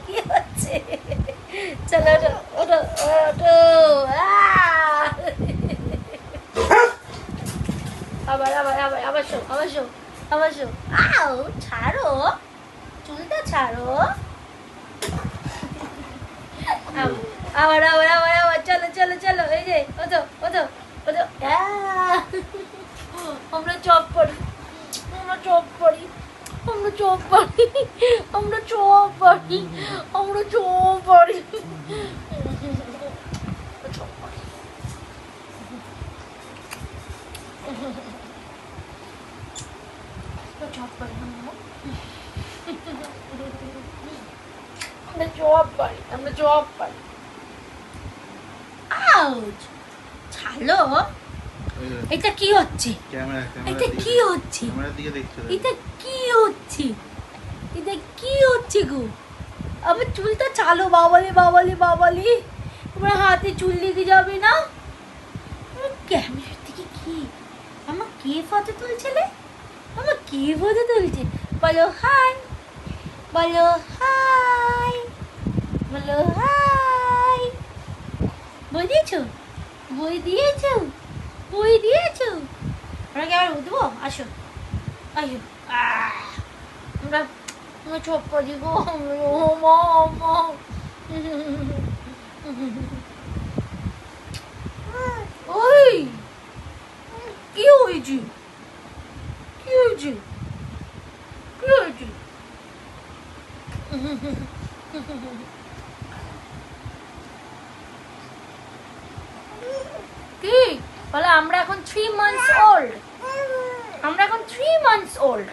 কি হচ্ছে? চলো ওঠো ওঠো। আবার আবার আবার আবার শো আবার শো আবার শো। আও ছাড়ো, চুলটা ছাড়ো। আবার আবার আবার আবার চলো চলো চলো। এই যে ওঠো ওঠো ওঠো। আমরা চপ করি, আমরা চপ করি, আমরা চপ করি, আমরা চপ করি, আমরা চপ করি। চপ করি আমরা চপ পারি, আমরা চপ পারি। আউচ ছাড়ো। এটা কি হচ্ছে? এটা কি হচ্ছে? এটা কি হচ্ছে? এটা কি হচ্ছে গো? আমার চুলটা ছাড়ো। বাবালি বাবালি বাবালি, তোমার হাতে চুল লেগে যাবে না? ক্যামেরার থেকে কি আমার কে ফটো তুলছিলে? আমার কে ফটো তুলছে? বলো হাই, বলো হাই, বলো হাই। বই দিয়েছো? বই দিয়েছো? বই দিয়েছো? আমরা কি আবার উঠবো? আসো আসো। আমরা আমরা চপ করি গো। ওই কি হয়েছে? কি হয়েছে? কি হয়েছে? কি বলে? আমরা এখন 3 months old, আমরা এখন 3 months old।